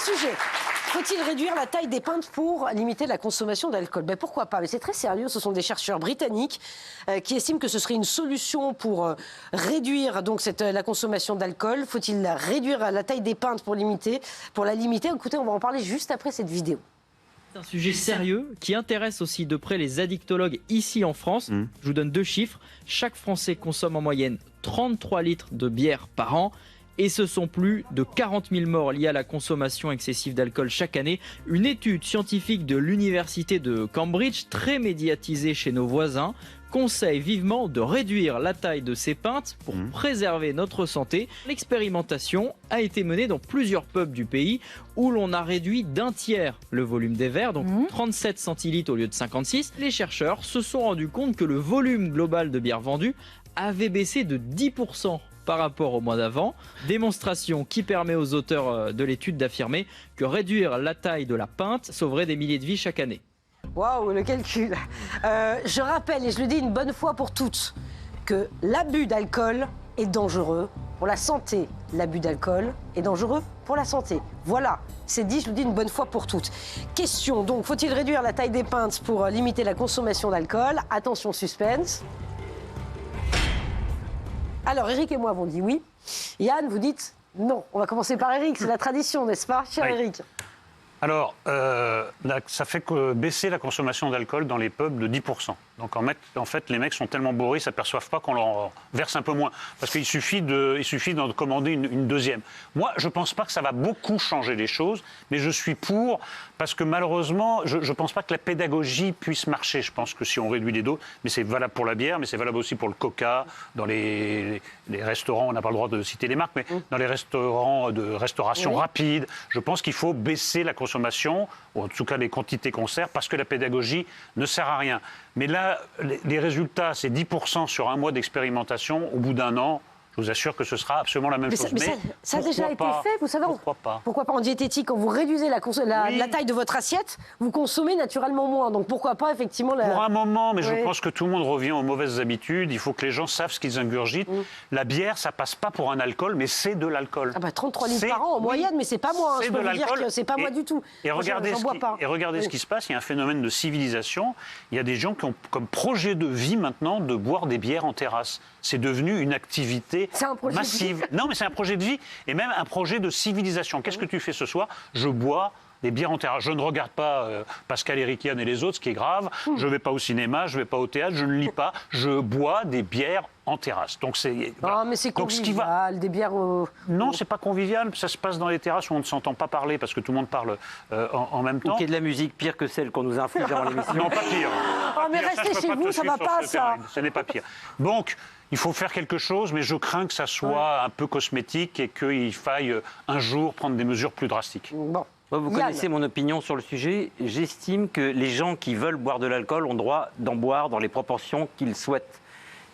sujet. Faut-il réduire la taille des pintes pour limiter la consommation d'alcool? Pourquoi pas? Mais c'est très sérieux. Ce sont des chercheurs britanniques qui estiment que ce serait une solution pour réduire donc la consommation d'alcool. Faut-il réduire la taille des pintes pour la limiter? Écoutez, on va en parler juste après cette vidéo. C'est un sujet sérieux qui intéresse aussi de près les addictologues ici en France. Je vous donne 2 chiffres. Chaque Français consomme en moyenne 33 litres de bière par an. Et ce sont plus de 40 000 morts liés à la consommation excessive d'alcool chaque année. Une étude scientifique de l'université de Cambridge, très médiatisée chez nos voisins, conseille vivement de réduire la taille de ces pintes pour préserver notre santé. L'expérimentation a été menée dans plusieurs pubs du pays où l'on a réduit d'1 tiers le volume des verres, donc 37 centilitres au lieu de 56. Les chercheurs se sont rendus compte que le volume global de bière vendue avait baissé de 10% par rapport au mois d'avant. Démonstration qui permet aux auteurs de l'étude d'affirmer que réduire la taille de la pinte sauverait des milliers de vies chaque année. Waouh, le calcul. Je rappelle, et je le dis une bonne fois pour toutes, que l'abus d'alcool est dangereux pour la santé. L'abus d'alcool est dangereux pour la santé. Voilà, c'est dit, je le dis une bonne fois pour toutes. Question donc, faut-il réduire la taille des pintes pour limiter la consommation d'alcool? Attention, suspense. Alors, Eric et moi avons dit oui. Yann, vous dites non. On va commencer par Eric, c'est la tradition, n'est-ce pas, cher Eric? Alors, ça fait baisser la consommation d'alcool dans les pubs de 10%. Donc en fait, les mecs sont tellement bourrés, ils ne s'aperçoivent pas qu'on leur verse un peu moins. Parce qu'il suffit d'en commander une deuxième. Moi, je ne pense pas que ça va beaucoup changer les choses, mais je suis pour, parce que malheureusement, je ne pense pas que la pédagogie puisse marcher. Je pense que si on réduit les doses, mais c'est valable pour la bière, mais c'est valable aussi pour le coca, dans les restaurants, on n'a pas le droit de citer les marques, mais dans les restaurants de restauration rapide, je pense qu'il faut baisser la consommation, ou en tout cas les quantités qu'on sert, parce que la pédagogie ne sert à rien. Mais là, les résultats, c'est 10% sur un mois d'expérimentation. Au bout d'1 an, je vous assure que ce sera absolument la même chose. Mais ça a déjà été fait, vous savez. Pourquoi pas? Pourquoi pas en diététique, quand vous réduisez la taille de votre assiette, vous consommez naturellement moins. Donc pourquoi pas effectivement Pour un moment, mais je pense que tout le monde revient aux mauvaises habitudes. Il faut que les gens savent ce qu'ils ingurgitent. La bière, ça passe pas pour un alcool, mais c'est de l'alcool. 33 litres par an en moyenne, mais c'est pas moi. Je peux vous dire que c'est pas moi du tout. Et regardez ce qui se passe. Il y a un phénomène de civilisation. Il y a des gens qui ont comme projet de vie maintenant de boire des bières en terrasse. C'est devenu une activité massive. Non, mais c'est un projet de vie et même un projet de civilisation. Qu'est-ce que tu fais ce soir? Je bois des bières en terrasse. Je ne regarde pas Pascal Ériquian et les autres, ce qui est grave. Je ne vais pas au cinéma, je ne vais pas au théâtre, je ne lis pas. Je bois des bières en terrasse. Donc c'est. Voilà. Mais c'est convivial, des bières. Non, c'est pas convivial. Ça se passe dans les terrasses où on ne s'entend pas parler parce que tout le monde parle en même temps. Ou qu'il y ait de la musique pire que celle qu'on nous inflige avant l'émission. Non, pas pire. Mais restez chez vous, ça ne va pas, ça. Ce n'est pas pire. Donc, il faut faire quelque chose, mais je crains que ça soit un peu cosmétique et qu'il faille un jour prendre des mesures plus drastiques. Bon. Vous connaissez mon opinion sur le sujet. J'estime que les gens qui veulent boire de l'alcool ont droit d'en boire dans les proportions qu'ils souhaitent.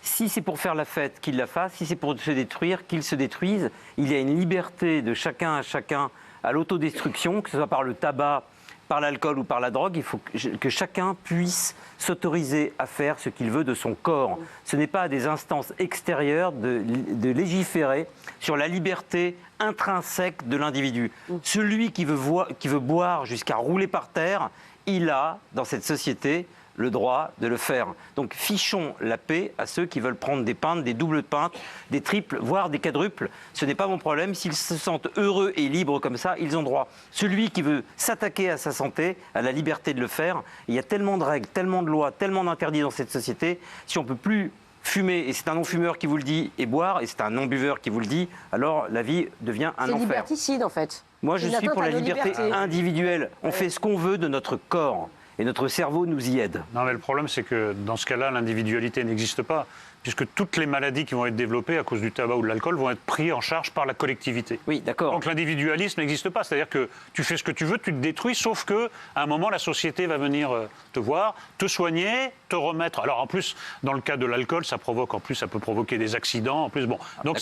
Si c'est pour faire la fête, qu'ils la fassent. Si c'est pour se détruire, qu'ils se détruisent. Il y a une liberté de chacun à chacun à l'autodestruction, que ce soit par le tabac, par l'alcool ou par la drogue. Il faut que chacun puisse s'autoriser à faire ce qu'il veut de son corps. Ce n'est pas à des instances extérieures de légiférer sur la liberté intrinsèque de l'individu. Celui qui veut boire jusqu'à rouler par terre, il a, dans cette société, le droit de le faire. Donc fichons la paix à ceux qui veulent prendre des pintes, des doubles pintes, des triples, voire des quadruples. Ce n'est pas mon problème. S'ils se sentent heureux et libres comme ça, ils ont droit. Celui qui veut s'attaquer à sa santé a la liberté de le faire. Il y a tellement de règles, tellement de lois, tellement d'interdits dans cette société. Si on ne peut plus fumer, et c'est un non-fumeur qui vous le dit, et boire, et c'est un non-buveur qui vous le dit, alors la vie devient un enfer. C'est liberticide, en fait. Moi, je suis pour la liberté individuelle. On fait ce qu'on veut de notre corps. Et notre cerveau nous y aide. Non, mais le problème, c'est que dans ce cas-là, l'individualité n'existe pas, puisque toutes les maladies qui vont être développées à cause du tabac ou de l'alcool vont être prises en charge par la collectivité. Oui, d'accord. Donc l'individualisme n'existe pas, c'est-à-dire que tu fais ce que tu veux, tu te détruis, sauf qu'à un moment, la société va venir te voir, te soigner, te remettre. Alors en plus, dans le cas de l'alcool, ça peut provoquer des accidents. En plus, bon. Donc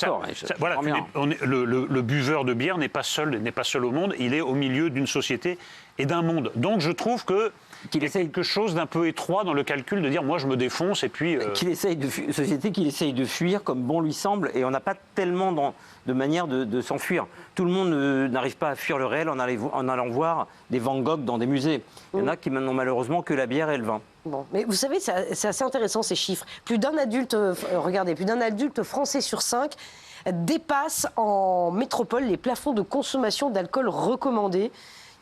voilà, le buveur de bière n'est pas seul au monde, il est au milieu d'une société et d'un monde. Donc je trouve que il y a quelque chose d'un peu étroit dans le calcul de dire moi je me défonce et puis... Société qu'il essaye de fuir comme bon lui semble, et on n'a pas tellement de manière de s'enfuir. Tout le monde n'arrive pas à fuir le réel en allant voir des Van Gogh dans des musées. Il y en a qui n'ont malheureusement que la bière et le vin. Bon, mais vous savez, c'est assez intéressant ces chiffres. Plus d'un adulte français sur 5 dépasse en métropole les plafonds de consommation d'alcool recommandés.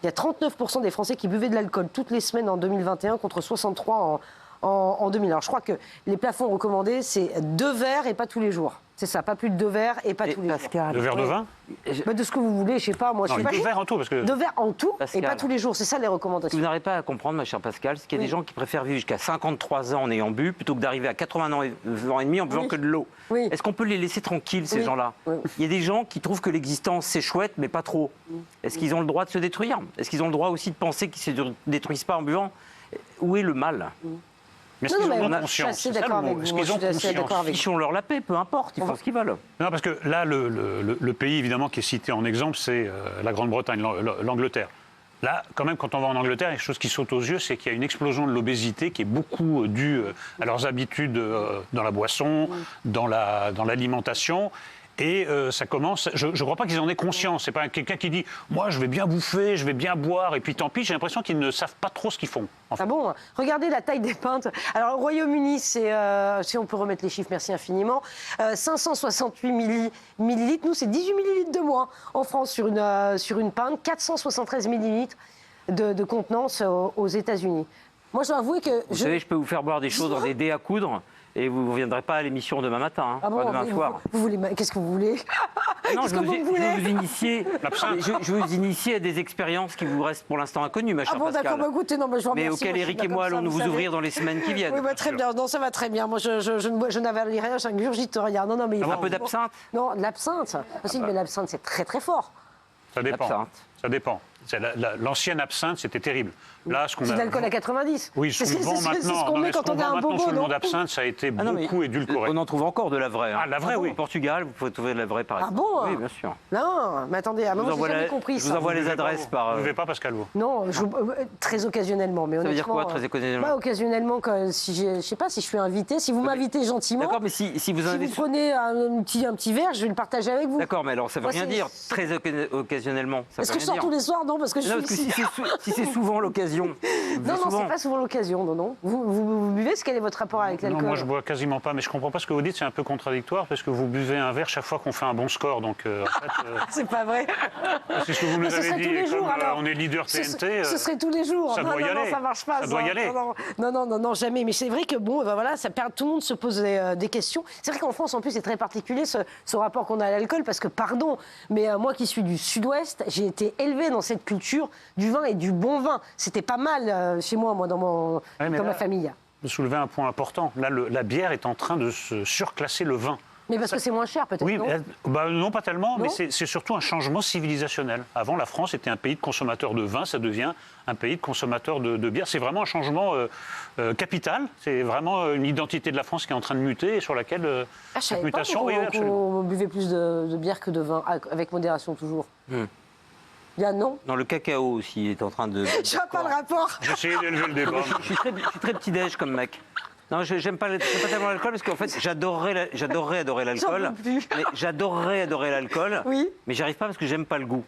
Il y a 39% des Français qui buvaient de l'alcool toutes les semaines en 2021 contre 63 en 2000. Alors je crois que les plafonds recommandés, c'est 2 verres et pas tous les jours. C'est ça, pas plus de 2 verres et pas tous les jours. 2 verres de vin De ce que vous voulez, je sais pas. Moi, non, 2 verres en tout. Parce que... 2 verres en tout Pascal, et pas tous les jours. C'est ça les Ce recommandations. que vous n'arrivez pas à comprendre, ma chère Pascal, c'est qu'il y a des gens qui préfèrent vivre jusqu'à 53 ans en ayant bu plutôt que d'arriver à 80 ans et demi en buvant que de l'eau. Oui. Est-ce qu'on peut les laisser tranquilles, ces gens-là? Il y a des gens qui trouvent que l'existence, c'est chouette, mais pas trop. Est-ce qu'ils ont le droit de se détruire? Est-ce qu'ils ont le droit aussi de penser qu'ils ne se détruisent pas en buvant? Où est le mal? Mais est-ce qu'ils ont conscience? Je suis assez d'accord avec vous. Est-ce qu'ils ont conscience? Fichons-leur la paix, peu importe, ils font ce qu'ils veulent. Non, parce que là, le pays, évidemment, qui est cité en exemple, c'est la Grande-Bretagne, l'Angleterre. Là, quand même, quand on va en Angleterre, il y a quelque chose qui saute aux yeux, c'est qu'il y a une explosion de l'obésité qui est beaucoup due à leurs habitudes dans la boisson, dans l'alimentation. Et ça commence. Je ne crois pas qu'ils en aient conscience. C'est pas quelqu'un qui dit moi je vais bien bouffer, je vais bien boire et puis tant pis. J'ai l'impression qu'ils ne savent pas trop ce qu'ils font. En fait. Ah bon? Regardez la taille des pintes. Alors au Royaume-Uni, c'est si on peut remettre les chiffres, merci infiniment. 568 millilitres. Nous, c'est 18 millilitres de moins en France sur une pinte. 473 millilitres de contenance aux États-Unis. Moi, je dois avouer que vous savez, je peux vous faire boire des choses dans des dés à coudre. Et vous ne reviendrez pas à l'émission demain matin, hein, ah bon, pas demain soir. Vous voulez, qu'est-ce que vous voulez? Non, je veux vous initier à des expériences qui vous restent pour l'instant inconnues, ma chère Pascal. Ah bon, d'accord, écoutez, non, mais je vous remercie. Mais auquel Eric et moi allons nous ouvrir dans les semaines qui viennent. Oui, bah, très bien, non, ça va très bien. Moi, je n'avale rien, je n'ingurgite rien. Non, mais un peu d'absinthe? Non, de l'absinthe. Aussi, mais l'absinthe, c'est très, très fort. Ça dépend. Ça dépend. L'ancienne absinthe, c'était terrible. Là, c'est de l'alcool à 90. Oui, ce qu'on vend maintenant, ce qu'on met quand on a un bobo, sous le nom d'absinthe, ça a été beaucoup édulcoré. On en trouve encore de la vraie. Hein. Ah, la vraie, oui. Au Portugal, vous pouvez trouver de la vraie, par exemple. Ah bon? Oui, bien sûr. Non, mais attendez, moi, j'ai jamais compris ça. Je vous envoie les adresses par... Vous ne buvez pas, Pascal, vous? Non, très occasionnellement, mais honnêtement... Ça veut dire quoi, très occasionnellement? Occasionnellement, si je sais pas, si je suis invité, si vous m'invitez gentiment... D'accord, mais si vous prenez un petit verre, je vais le partager avec vous. D'accord, mais alors ça veut rien dire, très occasionnellement. Est-ce que je sors tous les soirs? Non, parce que je suis ici. Si c'est souvent l'occasion... Non, c'est pas souvent l'occasion, non. Vous buvez? Quel est votre rapport avec l'alcool? Non, moi je bois quasiment pas, mais je comprends pas ce que vous dites, c'est un peu contradictoire, parce que vous buvez un verre chaque fois qu'on fait un bon score, donc en fait... C'est pas vrai. C'est ce que vous nous avez dit, jours, on est leader TNT... Ce serait tous les jours. Ça doit y aller. Non, ça marche pas. Ça doit y aller. Non, jamais. Mais c'est vrai que, bon, voilà, tout le monde se pose des questions. C'est vrai qu'en France, en plus, c'est très particulier ce rapport qu'on a à l'alcool, parce que, pardon, mais moi qui suis du Sud-Ouest, j'ai été élevée dans cette culture du vin et du bon vin. C'était pas mal chez moi, dans ma famille. Vous soulevez un point important. Là, la bière est en train de se surclasser le vin. Mais parce que c'est moins cher, peut-être, oui, non? Non, pas tellement, mais c'est surtout un changement civilisationnel. Avant, la France était un pays de consommateurs de vin, ça devient un pays de consommateurs de bière. C'est vraiment un changement capital. C'est vraiment une identité de la France qui est en train de muter et sur laquelle cette mutation... Oui, on buvait plus de bière que de vin, avec modération toujours. Non. Non, le cacao aussi est en train de... Je vois pas le rapport. J'ai essayé d'élever le débat. Je suis très petit-déj comme mec. Non, j'aime pas tellement l'alcool parce qu'en fait, j'adorerais adorer l'alcool. J'adorerais adorer l'alcool, oui. Mais j'arrive pas parce que j'aime pas le goût.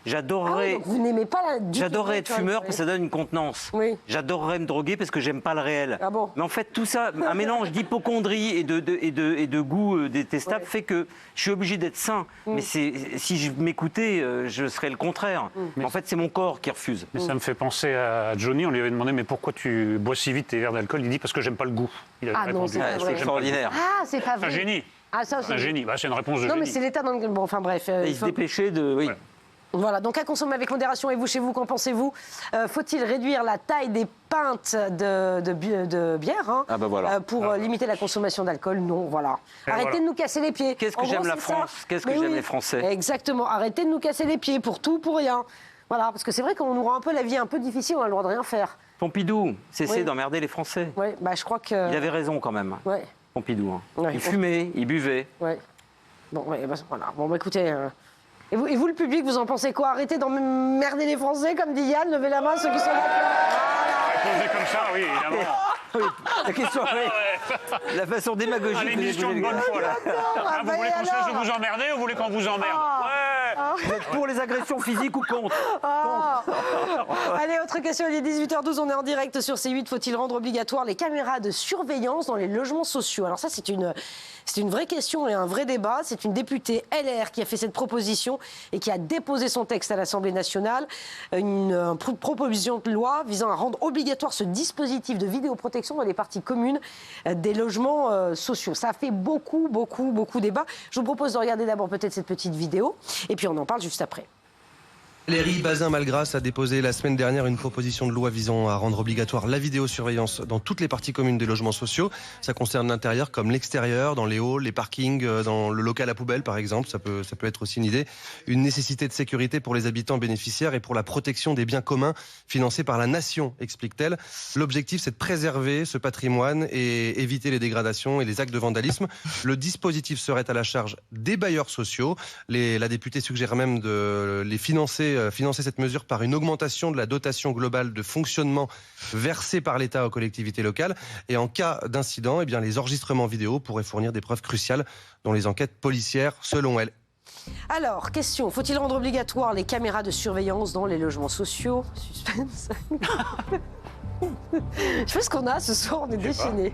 J'adorerais. Vous n'aimez pas J'adorerais être fumeur parce que ça donne une contenance. Oui. J'adorerais me droguer parce que j'aime pas le réel. Ah bon? Mais en fait, tout ça, un mélange d'hypocondrie et de goût détestable fait que je suis obligé d'être sain. Mais si je m'écoutais, je serais le contraire. Mais en fait, c'est mon corps qui refuse. Mais ça me fait penser à Johnny. On lui avait demandé mais pourquoi tu bois si vite tes verres d'alcool? Il dit parce que j'aime pas le goût. Il a répondu. C'est extraordinaire. Ah, c'est pas vrai. C'est un génie. Ah, ça, c'est un génie. C'est une réponse de génie. génie. Non, mais c'est l'état dans lequel... Bon, enfin bref. Il se dépêchait de... Oui. Ouais. Voilà, donc à consommer avec modération. Et vous, chez vous, qu'en pensez-vous? Faut-il réduire la taille des pintes de bière pour limiter la consommation d'alcool? Non, voilà. Arrêtez de nous casser les pieds. Qu'est-ce que j'aime la France? Qu'est-ce que j'aime les Français? Exactement. Arrêtez de nous casser les pieds pour tout, pour rien. Voilà, parce que c'est vrai qu'on nous rend un peu la vie un peu difficile, on a le droit de rien faire. Pompidou, cessez d'emmerder les Français. Oui, je crois que... Il avait raison quand même. Ouais. Pompidou. Il fumait, il buvait. Ouais. Bon, voilà. Bon, écoutez... Et vous, le public, vous en pensez quoi? Arrêtez d'emmerder les Français, comme dit Yann, levez la main ceux qui sont là. Voilà. Posé comme ça, oui, évidemment. Oui, la question, la façon démagogique. Allez, une question de bonne foi, là. Hein, vous voulez qu'on cesse de vous emmerder ou vous voulez qu'on vous emmerde? Ouais. Vous êtes pour les agressions physiques ou contre? Allez, autre question, il est 18h12, on est en direct sur C8. Faut-il rendre obligatoire les caméras de surveillance dans les logements sociaux? Alors ça, c'est une vraie question et un vrai débat. C'est une députée LR qui a fait cette proposition et qui a déposé son texte à l'Assemblée nationale. Une proposition de loi visant à rendre obligatoire ce dispositif de vidéoprotection dans les parties communes des logements sociaux. Ça a fait beaucoup débat. Je vous propose de regarder d'abord peut-être cette petite vidéo et puis on en parle juste après. Valérie Bazin-Malgras a déposé la semaine dernière une proposition de loi visant à rendre obligatoire la vidéosurveillance dans toutes les parties communes des logements sociaux. Ça concerne l'intérieur comme l'extérieur, dans les halls, les parkings, dans le local à poubelle par exemple. Ça peut être aussi une idée. Une nécessité de sécurité pour les habitants bénéficiaires et pour la protection des biens communs financés par la nation, explique-t-elle. L'objectif, c'est de préserver ce patrimoine et éviter les dégradations et les actes de vandalisme. Le dispositif serait à la charge des bailleurs sociaux. La députée suggère même de les financer cette mesure par une augmentation de la dotation globale de fonctionnement versée par l'État aux collectivités locales. Et en cas d'incident, les enregistrements vidéo pourraient fournir des preuves cruciales dans les enquêtes policières, selon elle. Alors, question, faut-il rendre obligatoire les caméras de surveillance dans les logements sociaux? Suspense. Je sais ce qu'on a ce soir, on est déchaînés.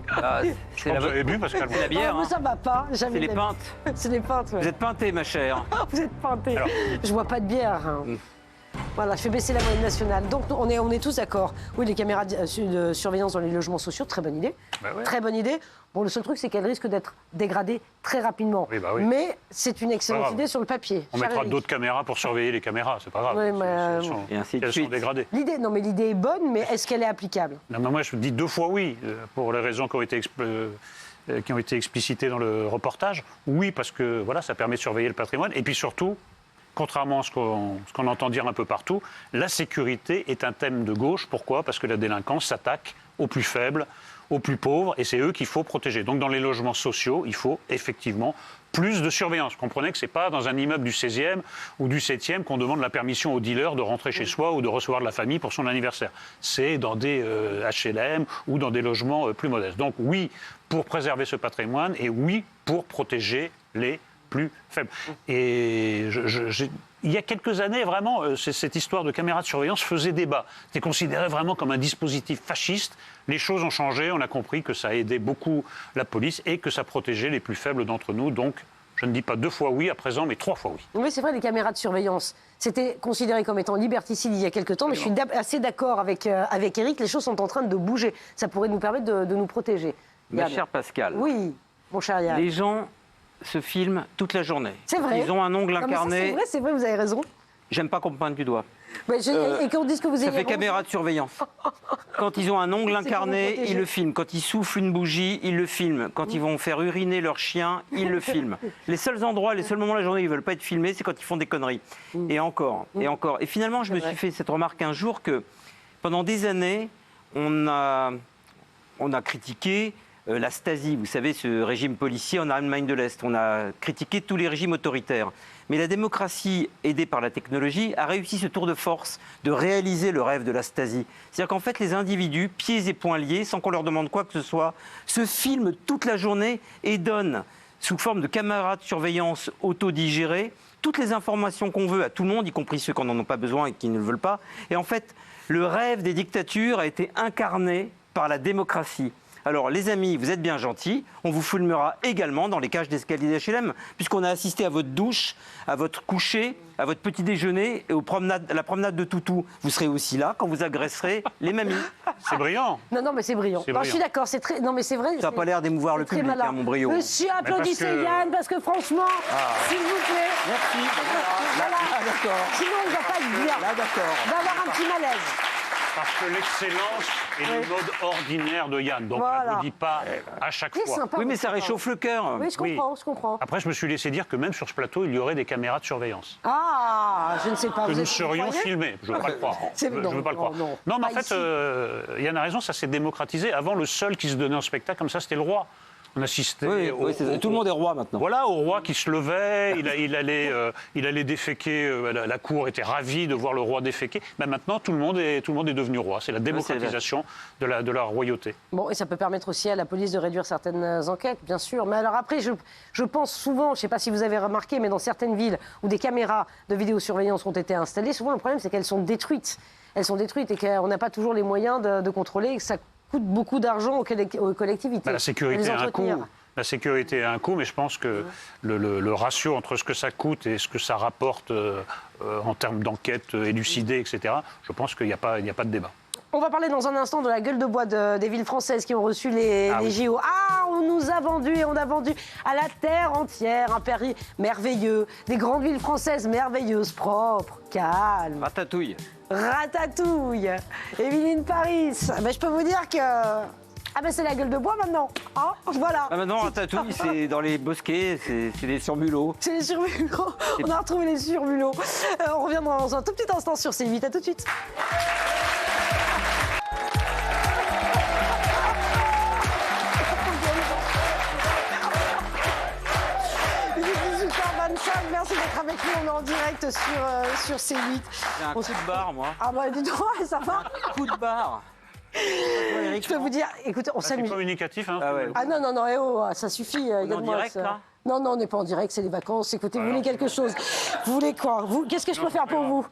Vous avez bu, Pascal? C'est la bière. Mais ça va pas. C'est les pintes. C'est les pintes, ouais. Vous êtes peinté, ma chère. Vous êtes peinté. Alors. Je bois pas de bière. Voilà, je fais baisser la moyenne nationale. Donc on est tous d'accord. Oui, les caméras de surveillance dans les logements sociaux, très bonne idée. Bah ouais. Très bonne idée. Bon, le seul truc, c'est qu'elle risque d'être dégradée très rapidement. Oui, bah oui. Mais c'est une excellente idée sur le papier. On mettra d'autres caméras pour surveiller les caméras, c'est pas grave. Oui, mais et ainsi de elles sont suite. dégradées. L'idée est bonne, mais est-ce qu'elle est applicable? Non, mais moi, je dis 2 fois oui, pour les raisons qui ont été explicitées dans le reportage. Oui, parce que voilà, ça permet de surveiller le patrimoine. Et puis surtout, contrairement à ce qu'on entend dire un peu partout, la sécurité est un thème de gauche. Pourquoi? Parce que la délinquance s'attaque aux plus faibles, aux plus pauvres, et c'est eux qu'il faut protéger. Donc dans les logements sociaux, il faut effectivement plus de surveillance. Vous comprenez que ce n'est pas dans un immeuble du 16e ou du 7e qu'on demande la permission au dealer de rentrer chez soi ou de recevoir de la famille pour son anniversaire. C'est dans des HLM ou dans des logements plus modestes. Donc oui, pour préserver ce patrimoine, et oui, pour protéger les plus faibles. Et il y a quelques années, vraiment, cette histoire de caméras de surveillance faisait débat. C'était considéré vraiment comme un dispositif fasciste. Les choses ont changé, on a compris que ça aidait beaucoup la police et que ça protégeait les plus faibles d'entre nous. Donc, je ne dis pas 2 fois oui à présent, mais 3 fois oui. Oui, c'est vrai, les caméras de surveillance, c'était considéré comme étant liberticide il y a quelques temps, mais je suis assez d'accord avec Eric, les choses sont en train de bouger. Ça pourrait nous permettre de nous protéger. Ma chère Pascal. Oui, mon cher Yann. Les gens se filment toute la journée. C'est vrai. Ils ont un ongle incarné. C'est vrai, vous avez raison. J'aime pas qu'on me pointe du doigt. Et qu'on dise que vous Ça avez fait caméra de surveillance. Quand ils ont un ongle incarné, ils le filment. Quand ils soufflent une bougie, ils le filment. Quand ils vont faire uriner leur chien, ils le filment. Les seuls endroits, les seuls moments de la journée où ils ne veulent pas être filmés, c'est quand ils font des conneries. Et encore, et encore. Et finalement, je me suis fait cette remarque un jour que pendant des années, on a critiqué la Stasi, vous savez, ce régime policier en Allemagne de l'Est. On a critiqué tous les régimes autoritaires. Mais la démocratie, aidée par la technologie, a réussi ce tour de force de réaliser le rêve de la Stasi. C'est-à-dire qu'en fait, les individus, pieds et poings liés, sans qu'on leur demande quoi que ce soit, se filment toute la journée et donnent, sous forme de caméras de surveillance autodigérées, toutes les informations qu'on veut à tout le monde, y compris ceux qui n'en ont pas besoin et qui ne le veulent pas. Et en fait, le rêve des dictatures a été incarné par la démocratie. Alors, les amis, vous êtes bien gentils. On vous filmera également dans les cages d'escalier d'HLM, puisqu'on a assisté à votre douche, à votre coucher, à votre petit déjeuner et à la promenade de toutou. Vous serez aussi là quand vous agresserez les mamies. C'est brillant. Non, mais c'est brillant. C'est brillant. Je suis d'accord, c'est très. Non, mais c'est vrai. Ça n'a pas l'air d'émouvoir le public, hein, mon brio. Monsieur, applaudissez Yann, parce que franchement, s'il vous plaît. Merci. Voilà. Là, d'accord. Sinon, il ne va pas être bien. Là, d'accord. Il va avoir un petit malaise. Parce que l'excellence est le mode ordinaire de Yann. Donc on n'applaudit pas à chaque C'est fois. sympa. Oui, mais ça réchauffe le cœur. Oui, je comprends. Après, je me suis laissé dire que même sur ce plateau, il y aurait des caméras de surveillance. Ah, je ne sais pas. Que vous nous êtes- serions vous croyez filmés. Je ne veux pas le croire. Je Non, veux pas le croire. non. Non, mais en Pas fait, ici. Yann a raison, ça s'est démocratisé. Avant, le seul qui se donnait en spectacle comme ça, c'était le roi. On assistait tout le monde est roi maintenant. Voilà, au roi qui se levait, il allait déféquer, la cour était ravie de voir le roi déféquer. Ben maintenant, tout le monde est devenu roi. C'est la démocratisation de la royauté. Bon, et ça peut permettre aussi à la police de réduire certaines enquêtes, bien sûr. Mais alors après, je pense souvent, je ne sais pas si vous avez remarqué, mais dans certaines villes où des caméras de vidéosurveillance ont été installées, souvent le problème c'est qu'elles sont détruites. Elles sont détruites et qu'on n'a pas toujours les moyens de contrôler et que ça coûte beaucoup d'argent aux collectivités. Ben, la sécurité a un coût. La sécurité a un coût, mais je pense que le ratio entre ce que ça coûte et ce que ça rapporte en termes d'enquête élucidée, etc., je pense qu'il n'y a pas de débat. On va parler dans un instant de la gueule de bois des villes françaises qui ont reçu les JO. Ah, on nous a vendu et on a vendu à la terre entière un Paris merveilleux, des grandes villes françaises merveilleuses, propres, calmes. Ratatouille. Ratatouille. Émilie Paris. Ben, je peux vous dire que... Ah ben c'est la gueule de bois maintenant. Ah, voilà. Maintenant, Ratatouille, c'est dans les bosquets, c'est les surmulots. C'est les surmulots. On a retrouvé les surmulots. On revient dans un tout petit instant sur C8. À tout de suite. Merci d'être avec nous, on est en direct sur C8. J'ai un coup de barre, moi. Ah bah dis donc, ça va. Un coup de barre. Je peux vous dire, écoutez, on s'amuse. C'est communicatif, hein. Ah non, ça suffit. On est en direct, là ? Non, on n'est pas en direct, c'est les vacances. Écoutez, vous voulez quelque chose? Vous voulez quoi? Qu'est-ce que je peux faire pour vous?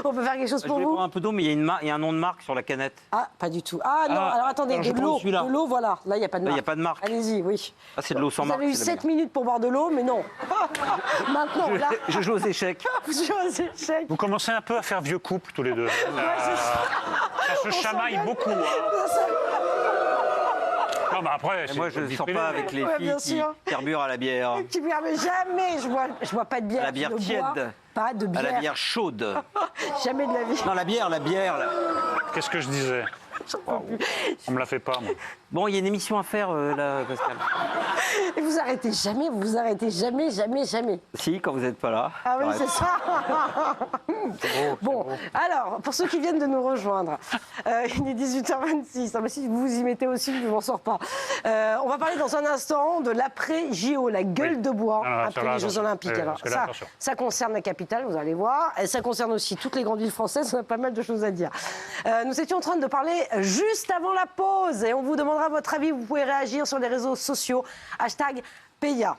On peut faire quelque chose pour vous? Je vais vous? prendre un peu d'eau, mais il y a un nom de marque sur la canette. Ah, pas du tout. Ah non, alors attendez, de l'eau, voilà. Là, il n'y a pas de marque. Il n'y a pas de marque. Allez-y, oui. Ah, c'est de l'eau sans marque. Vous avez eu 7 minutes pour boire de l'eau, mais non. Maintenant, là... Je joue aux échecs. Vous jouez aux échecs. Vous commencez un peu à faire vieux couple, tous les deux. Ça se chamaille beaucoup. Non, mais après, moi, je ne sors pas avec les filles qui carburent à la bière. Mais jamais, je bois pas de bière. À la bière tiède. Pas de bière. À la bière chaude. Jamais de la vie. Non, la bière. Là. Qu'est-ce que je disais? On me la fait pas, moi. Bon, il y a une émission à faire, là, Pascal. Et vous arrêtez jamais. Si, quand vous n'êtes pas là. Ah oui, c'est ça. Bon, alors, pour ceux qui viennent de nous rejoindre, il est 18h26. Mais si vous vous y mettez aussi, je ne m'en sors pas. On va parler dans un instant de l'après-JO, la gueule de bois après les Jeux Olympiques. Alors, ça concerne la capitale, vous allez voir. Et ça concerne aussi toutes les grandes villes françaises. On a pas mal de choses à dire. Nous étions en train de parler juste avant la pause et on vous demandera votre avis. Vous pouvez réagir sur les réseaux sociaux. #PEIA.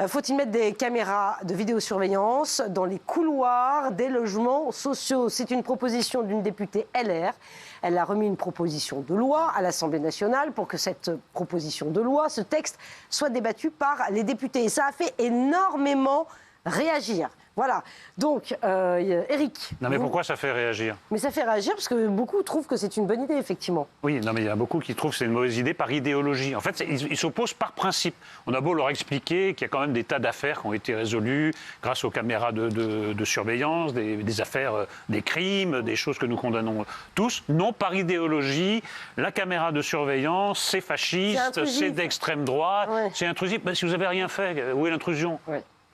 Faut-il mettre des caméras de vidéosurveillance dans les couloirs des logements sociaux? C'est une proposition d'une députée LR. Elle a remis une proposition de loi à l'Assemblée nationale pour que cette proposition de loi, ce texte, soit débattu par les députés. Et ça a fait énormément réagir. Voilà. Donc, Eric. Non, mais pourquoi ça fait réagir? Mais ça fait réagir parce que beaucoup trouvent que c'est une bonne idée, effectivement. Oui, non, mais il y a beaucoup qui trouvent que c'est une mauvaise idée par idéologie. En fait, ils s'opposent par principe. On a beau leur expliquer qu'il y a quand même des tas d'affaires qui ont été résolues grâce aux caméras de surveillance, des affaires, des crimes, des choses que nous condamnons tous. Non, par idéologie, la caméra de surveillance, c'est fasciste, c'est d'extrême droite, c'est intrusif. Ben, si vous n'avez rien fait, où est l'intrusion?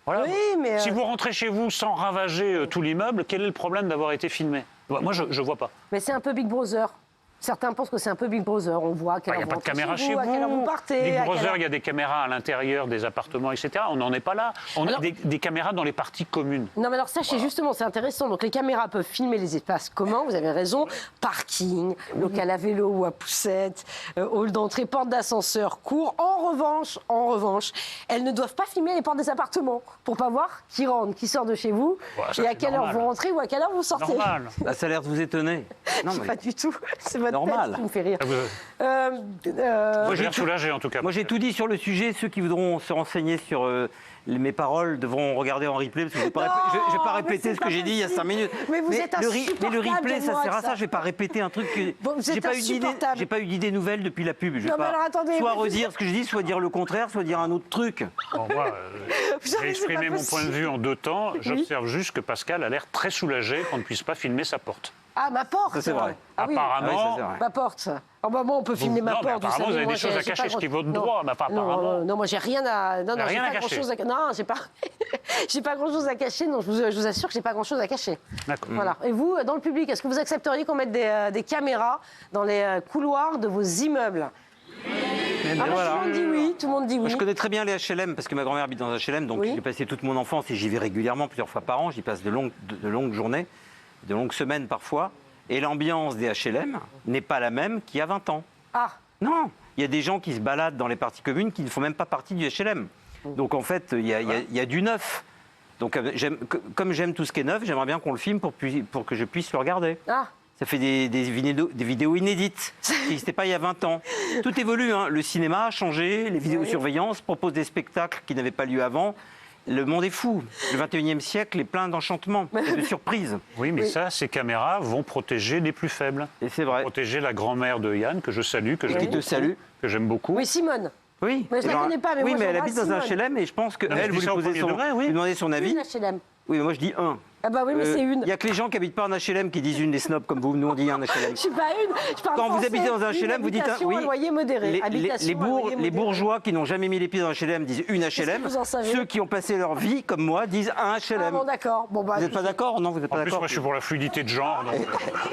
Voilà. Oui, mais si vous rentrez chez vous sans ravager tout l'immeuble, quel est le problème d'avoir été filmé? Moi, je ne vois pas. Mais c'est un peu Big Brother. Certains pensent que c'est un peu Big Brother. On voit à quelle heure vous rentrez chez vous, à quelle heure vous partez. Big Brother, il y a des caméras à l'intérieur des appartements, etc. On n'en est pas là. On a des caméras dans les parties communes. Non, mais alors sachez justement, c'est intéressant. Donc les caméras peuvent filmer les espaces communs, vous avez raison. Parking, local à vélo ou à poussette, hall d'entrée, porte d'ascenseur, cours. En revanche, elles ne doivent pas filmer les portes des appartements pour pas voir qui rentre, qui sort de chez vous et à quelle heure vous rentrez ou à quelle heure vous sortez. Normal. Bah, ça a l'air de vous étonner. Non, mais... Pas du tout. C'est votre tête qui me fait rire. Moi, j'ai soulagé en tout cas. Moi, j'ai tout dit sur le sujet. Ceux qui voudront se renseigner sur mes paroles devront regarder en replay parce que je ne vais pas répéter ce que j'ai dit il y a 5 minutes. Mais vous êtes insupportable. Mais le replay, ça sert à ça. Je ne vais pas répéter un truc que j'ai pas eu d'idée nouvelle depuis la pub. Je vais pas soit redire ce que je dis, soit dire le contraire, soit dire un autre truc. Bon, moi, j'ai exprimé mon point de vue en 2 temps. J'observe juste que Pascal a l'air très soulagé qu'on ne puisse pas filmer sa porte. Ah, ma porte. Ça, c'est vrai. Ah, oui. Apparemment. Ma porte. Oh, bah, bon, on peut filmer ma porte. Apparemment, vous avez des choses à cacher, ce qui est votre droit. Mais apparemment. Non, moi, j'ai rien à. Non, rien à cacher. Non, j'ai pas. J'ai pas grand-chose à cacher. Non, je vous assure que j'ai pas grand-chose à cacher. D'accord. Voilà. Et vous, dans le public, est-ce que vous accepteriez qu'on mette des caméras dans les couloirs de vos immeubles? Ah, voilà. Tout le monde dit oui, tout le monde dit Moi, oui. je connais très bien les HLM parce que ma grand-mère habite dans un HLM, donc Oui. j'ai passé toute mon enfance et j'y vais régulièrement, plusieurs fois par an. J'y passe de longues journées, de longues semaines parfois. Et l'ambiance des HLM n'est pas la même qu'il y a 20 ans. Ah, Non, il y a des gens qui se baladent dans les parties communes qui ne font même pas partie du HLM. Donc en fait, il y a du neuf. Donc comme j'aime tout ce qui est neuf, j'aimerais bien qu'on le filme pour que je puisse le regarder. ah. Ça fait des vidéos inédites qui n'existaient pas il y a 20 ans. Tout évolue, hein. Le cinéma a changé, les vidéosurveillances proposent des spectacles qui n'avaient pas lieu avant. Le monde est fou. Le 21e siècle est plein d'enchantements et de surprises. Oui, mais ça, ces caméras vont protéger les plus faibles. Et c'est vrai. Protéger la grand-mère de Yann, que je salue, que Et j'aime qui te beaucoup, salue. que j'aime beaucoup. Oui, Simone. Oui. Mais je la Eh ben, connais pas, mais oui, moi, mais elle j'embrasse habite dans un Simone. HLM et je pense Non, mais qu'elle je dis voulait ça au poser premier degré, oui. lui demander son avis. Une HLM. Oui, mais moi je dis un. Ah bah oui, mais c'est une. Il n'y a que les gens qui habitent pas en HLM qui disent une, des snobs comme vous. Nous on dit un HLM. Je suis pas une. Je parle Quand vous français. habitez dans un Une HLM, vous dites habitation oui. à loyer modéré. Habitation à loyer Les modéré. bourgeois qui n'ont jamais mis les pieds dans un HLM disent une HLM. vous en savez Ceux qui ont passé leur vie comme moi disent un Ah HLM. bon, d'accord. Bon, bah, Vous n'êtes pas d'accord? Non, vous n'êtes pas En plus, d'accord. moi, je suis pour la fluidité de genre. Donc,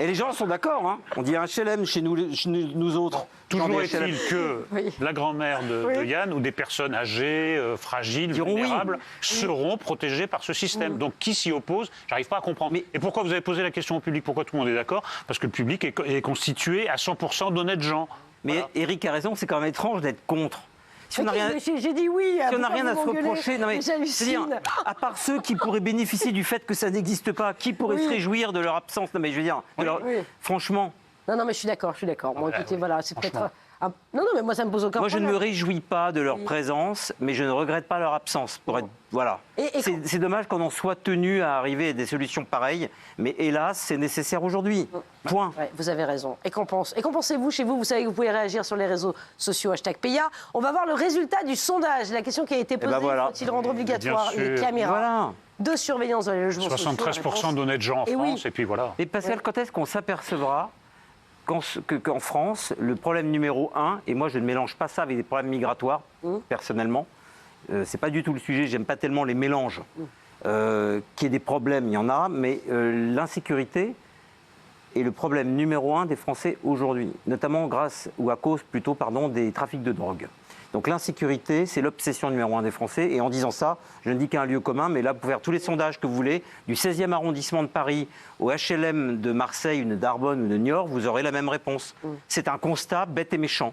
Et les gens sont d'accord. Hein. On dit un HLM chez nous autres. toujours Genre des HLM. est-il que Oui. la grand-mère de Yann ou des personnes âgées, fragiles, Diront oui. vulnérables, seront protégées par ce système. Donc, qui s'y oppose? J'arrive pas à comprendre. Mais- Et pourquoi vous avez posé la question au public? Pourquoi tout le monde est d'accord? Parce que le public est constitué à 100% d'honnêtes gens. Mais Voilà. Eric a raison, c'est quand même étrange d'être contre. Si on n'a rien, J'ai dit oui. si on n'a rien à se reprocher, non mais, j'hallucine. c'est-à-dire, à part ceux qui pourraient bénéficier du fait que ça n'existe pas, qui pourraient Oui. se réjouir de leur absence? Non mais je veux dire, Oui. franchement, Non, mais je suis d'accord, je suis d'accord. Bon, écoutez, voilà, c'est peut-être. franchement. Non, mais moi, ça me pose aucun moi je ne problème. me réjouis pas de leur présence, mais je ne regrette pas leur absence. Pour être, voilà. Et C'est dommage qu'on en soit tenu à arriver à des solutions pareilles, mais hélas, c'est nécessaire aujourd'hui. Point. Ouais, vous avez raison. Et qu'en pensez-vous chez vous? Vous savez que vous pouvez réagir sur les réseaux sociaux #PEIA. On va voir le résultat du sondage. La question qui a été posée, ben voilà. faut-il rendre obligatoire Bien sûr. les caméras Voilà. de surveillance dans les logements sociaux? 73% d'honnêtes gens en Et oui. France, et puis voilà. Et Pascal, quand est-ce qu'on s'apercevra qu'en France, le problème numéro un, et moi je ne mélange pas ça avec des problèmes migratoires, personnellement, c'est pas du tout le sujet, j'aime pas tellement les mélanges. Qu'il y ait des problèmes, il y en a, mais l'insécurité est le problème numéro un des Français aujourd'hui, notamment grâce, ou à cause plutôt, pardon, des trafics de drogue. Donc l'insécurité, c'est l'obsession numéro un des Français. Et en disant ça, je ne dis qu'un lieu commun, mais là, vous pouvez faire tous les sondages que vous voulez, du 16e arrondissement de Paris au HLM de Marseille, ou de Narbonne ou de Niort, vous aurez la même réponse. C'est un constat bête et méchant.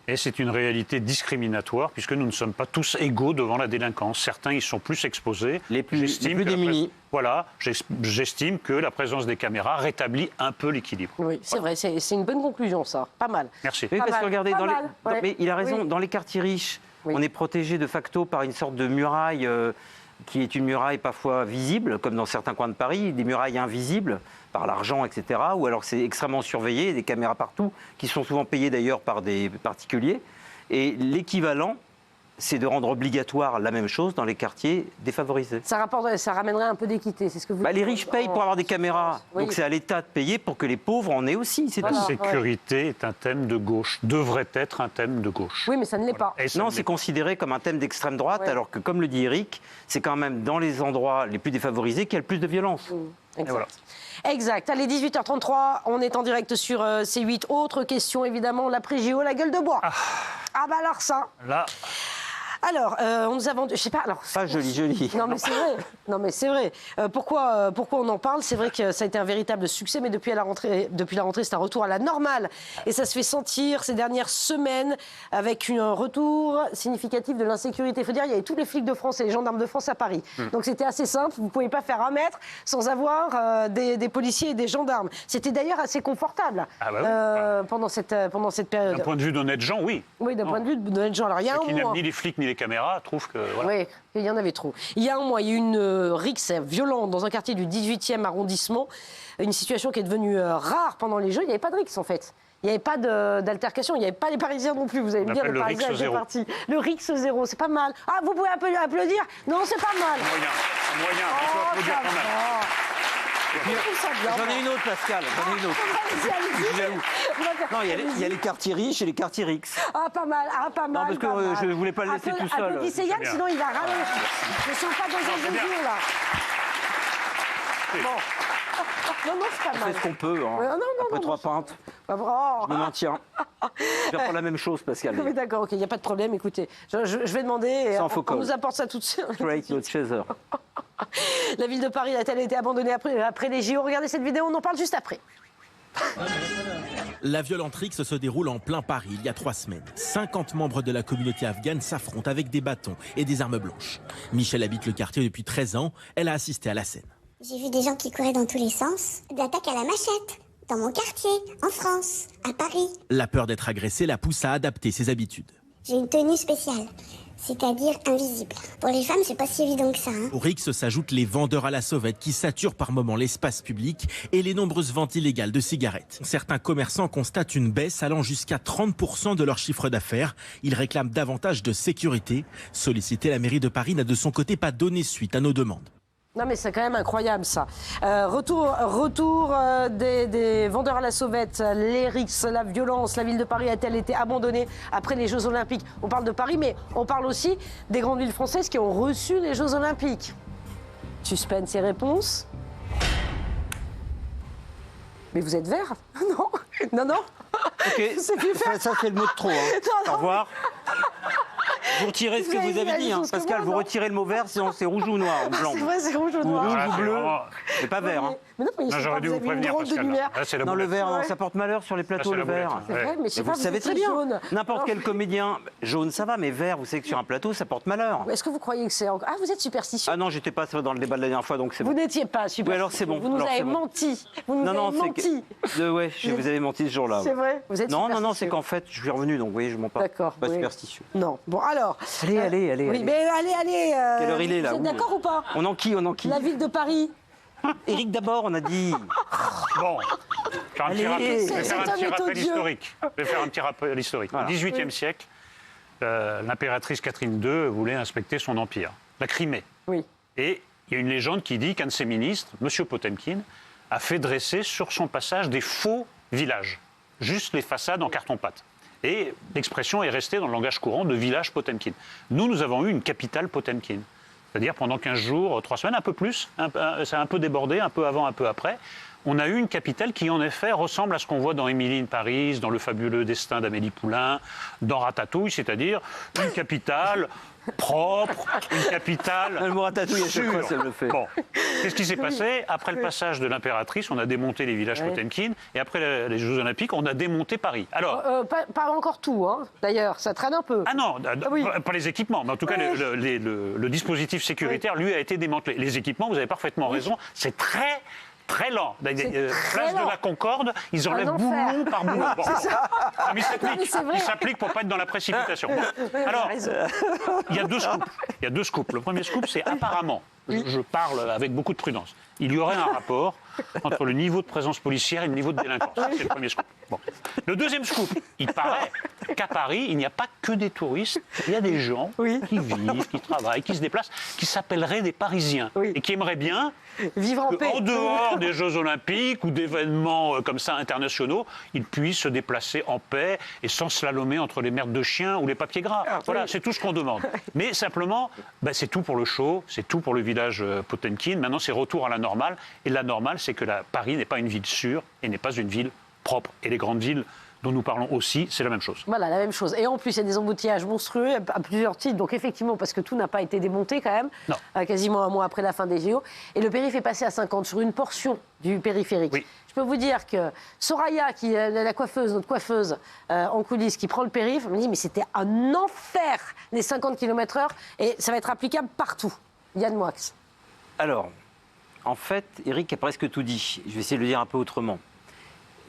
Et c'est une réalité discriminatoire, puisque nous ne sommes pas tous égaux devant la délinquance. Certains y sont plus exposés. Les plus J'estime que démunis. Voilà, j'estime que la présence des caméras rétablit un peu l'équilibre. Oui, c'est vrai, c'est une bonne conclusion, ça. Pas mal. Merci. Oui, Pas parce mal, que regardez, pas mal, ouais. mais il a raison, Oui. dans les quartiers riches, Oui. on est protégé de facto par une sorte de muraille qui est une muraille parfois visible, comme dans certains coins de Paris, des murailles invisibles par l'argent, etc. Ou alors c'est extrêmement surveillé, des caméras partout, qui sont souvent payées d'ailleurs par des particuliers. Et l'équivalent, c'est de rendre obligatoire la même chose dans les quartiers défavorisés. Ça ramènerait un peu d'équité, c'est ce que vous Bah, dites. les riches payent pour avoir des caméras, Oui. donc c'est à l'État de payer pour que les pauvres en aient aussi, c'est Voilà. tout. La sécurité est un thème de gauche, devrait être un thème de gauche. Oui, mais ça ne l'est pas. Et ça Non, ne c'est l'est considéré comme un thème d'extrême droite, Ouais. alors que, comme le dit Eric, c'est quand même dans les endroits les plus défavorisés qu'il y a le plus de violence. Exact. voilà. Exact. Allez, 18h33, on est en direct sur C8. Autre question, évidemment, l'après-JO, la gueule de bois. Ah bah alors ça. Là, Alors, on nous a vendu, je sais pas, alors... Pas joli. Non mais c'est vrai. Non mais c'est vrai. Pourquoi on en parle? C'est vrai que ça a été un véritable succès, mais depuis la rentrée, c'est un retour à la normale. Et ça se fait sentir ces dernières semaines avec un retour significatif de l'insécurité. Il faut dire, il y avait tous les flics de France et les gendarmes de France à Paris. Donc c'était assez simple. Vous ne pouvez pas faire un mètre sans avoir des policiers et des gendarmes. C'était d'ailleurs assez confortable Ah bah oui. pendant cette période. d'un point de vue d'honnêtes gens, oui. Oui, d'un point de vue de notre gens. Alors il y a Qui un n'aiment mois. ni les flics ni les caméras trouvent que. Voilà. Oui, il y en avait trop. Il y a un mois, il y a eu une rixe violente dans un quartier du 18e arrondissement. Une situation qui est devenue rare pendant les Jeux. Il n'y avait pas de rixe, en fait. Il n'y avait pas d'altercation. Il n'y avait pas les Parisiens non plus. Vous allez me dire, appelle les le Parisiens Rixe étaient zéro. partis. Le rixe zéro, c'est pas mal. Ah, vous pouvez applaudir? Non, c'est pas mal. Moyen, il faut applaudir ça quand même. va. Je trouve ça bien. J'en ai une autre, Pascal, j'en ai une autre. Allez-y, Je suis jaloux. allez-y. Non, il y a les quartiers riches et les quartiers rixes. Ah, pas mal, pas mal. parce que, pas mal. je voulais pas le laisser tout seul. Applaudissez Yann, bien. sinon il va râler. Je ne sens pas dans un c'est bien. jour, là. Bon. Non, c'est pas On mal. fait ce qu'on peut, hein. Ouais, non, après non, 3 pintes. Ah, oh. Je me maintiens. Je vais faire la même chose, Pascal. Mais d'accord, ok, il n'y a pas de problème. Écoutez, je vais demander. Et Sans on faux nous apporte ça tout de suite. Straight no chaser. La ville de Paris a-t-elle été abandonnée après les JO? Regardez cette vidéo, on en parle juste après. La violente rixe se déroule en plein Paris il y a 3 semaines. 50 membres de la communauté afghane s'affrontent avec des bâtons et des armes blanches. Michel habite le quartier depuis 13 ans. Elle a assisté à la scène. J'ai vu des gens qui couraient dans tous les sens. De l'attaque à la machette, dans mon quartier, en France, à Paris. La peur d'être agressée la pousse à adapter ses habitudes. J'ai une tenue spéciale, c'est-à-dire invisible. Pour les femmes, c'est pas si évident que ça. Au rixe s'ajoutent les vendeurs à la sauvette qui saturent par moments l'espace public et les nombreuses ventes illégales de cigarettes. Certains commerçants constatent une baisse allant jusqu'à 30% de leur chiffre d'affaires. Ils réclament davantage de sécurité. Sollicité, la mairie de Paris n'a de son côté pas donné suite à nos demandes. Non mais c'est quand même incroyable ça. Retour des vendeurs à la sauvette, les rixes, la violence. La ville de Paris a-t-elle été abandonnée après les Jeux Olympiques? On parle de Paris, mais on parle aussi des grandes villes françaises qui ont reçu les Jeux Olympiques. Suspense et réponse. Mais vous êtes vert? Non, non, non. Ok, C'est plus vert. ça c'est le mot de trop. Hein. Non, non. Au revoir. Vous retirez ce que Vous avez vous dit avez la dit, même hein, chose que Pascal, moi, vous non retirez le mot vert, sinon c'est rouge ou noir ou blanc. C'est vrai, c'est rouge ou Ou noir. rouge Voilà, ou c'est bleu, vraiment- mais pas vert. Hein. Mais non, mais je Non, sais j'aurais pas, dû vous vous avez une prévenir, drôle de Pascal. lumière. Là, c'est la Non, le boulette. vert, non, Ouais. ça porte malheur sur les plateaux, c'est le la boulette. vert. C'est vrai, mais je sais Et pas, vous le savez êtes très bien. jaune. N'importe Non. quel comédien, jaune ça va, mais vert, vous savez que sur un plateau, ça porte malheur. Est-ce que vous croyez que c'est encore... Ah, vous êtes superstitieux. Ah non, j'étais pas dans le débat de la dernière fois, donc c'est Vous bon. n'étiez pas superstitieux. Oui, alors c'est bon. Vous nous Alors avez c'est bon. menti. Vous nous avez menti. Ouais, vous avez menti ce jour-là. C'est ouais. vrai. Vous êtes Non, superstitieux. c'est qu'en fait, je suis revenu, donc oui, je mens pas. D'accord, Pas oui. superstitieux. Non. Bon, alors. Allez, allez. Oui, mais allez. Quelle heure il est, là? Vous êtes Où d'accord ou pas? On en qui? La ville de Paris. Éric d'abord, on a dit. Bon, faire un petit Allez. rappel, je vais Cet faire un homme petit est rappel odieux. historique. Je vais faire un petit rappel historique. Voilà. Au XVIIIe siècle, l'impératrice Catherine II voulait inspecter son empire, la Crimée. Oui. Et il y a une légende qui dit qu'un de ses ministres, M. Potemkin, a fait dresser sur son passage des faux villages, juste les façades en carton-pâte. Et l'expression est restée dans le langage courant de village Potemkin. Nous avons eu une capitale Potemkin. C'est-à-dire pendant 15 jours, 3 semaines, un peu plus, ça a un peu débordé, un peu avant, un peu après. On a eu une capitale qui, en effet, ressemble à ce qu'on voit dans Émilie in Paris, dans Le fabuleux destin d'Amélie Poulain, dans Ratatouille, c'est-à-dire une capitale propre, une capitale Le mot ratatouille, à chaque sûre. fois, ça me le fait. Bon, qu'est-ce qui s'est passé? Après le passage de l'impératrice, on a démonté les villages Potemkin, et après les Jeux Olympiques, on a démonté Paris. Alors, Pas encore tout, hein. D'ailleurs, ça traîne un peu. ah non, oui. pas les équipements, mais en tout cas, le dispositif sécuritaire, lui, a été démantelé. Les équipements, vous avez parfaitement raison, c'est très lent. Place lent. de la Concorde, ils enlèvent enfer. boulon par boulon. Bon. Ah, mais mais c'est vrai. ils s'appliquent pour pas être dans la précipitation. Bon. Alors, il y a deux scoops. Il y a deux scoops. Le premier scoop, c'est apparemment, je parle avec beaucoup de prudence, il y aurait un rapport entre le niveau de présence policière et le niveau de délinquance. C'est le premier scoop. Bon. Le deuxième scoop, il paraît qu'à Paris, il n'y a pas que des touristes, il y a des gens qui vivent, qui travaillent, qui se déplacent, qui s'appelleraient des Parisiens et qui aimeraient bien Vivre en paix. en dehors des Jeux Olympiques ou d'événements comme ça internationaux, ils puissent se déplacer en paix et sans slalomer entre les merdes de chiens ou les papiers gras. Voilà, c'est tout ce qu'on demande. Mais simplement, c'est tout pour le show, c'est tout pour le village Potemkin. Maintenant, c'est retour à la normale. Et la normale, c'est que Paris n'est pas une ville sûre et n'est pas une ville propre. Et les grandes villes dont nous parlons aussi, c'est la même chose. Voilà, la même chose. Et en plus, il y a des embouteillages monstrueux à plusieurs titres. Donc effectivement, parce que tout n'a pas été démonté quand même, quasiment un mois après la fin des JO. Et le périph' est passé à 50 sur une portion du périphérique. Oui. Je peux vous dire que Soraya, qui est la coiffeuse, notre coiffeuse en coulisses, qui prend le périph', me dit mais c'était un enfer, les 50 km/h. Et ça va être applicable partout. Yann Moix. Alors, en fait, Éric a presque tout dit. Je vais essayer de le dire un peu autrement.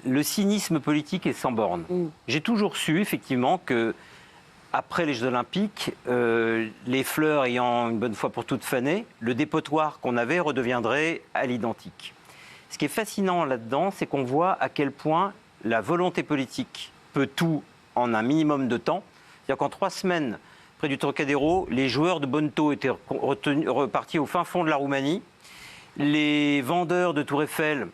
Le cynisme politique est sans borne. J'ai toujours su, effectivement, que après les Jeux Olympiques, les fleurs ayant une bonne fois pour toutes fané, le dépotoir qu'on avait redeviendrait à l'identique. Ce qui est fascinant là-dedans, c'est qu'on voit à quel point la volonté politique peut tout en un minimum de temps. C'est-à-dire qu'en 3 semaines, près du Trocadéro, les joueurs de Bonneto étaient repartis au fin fond de la Roumanie. Les vendeurs de Tour Eiffel,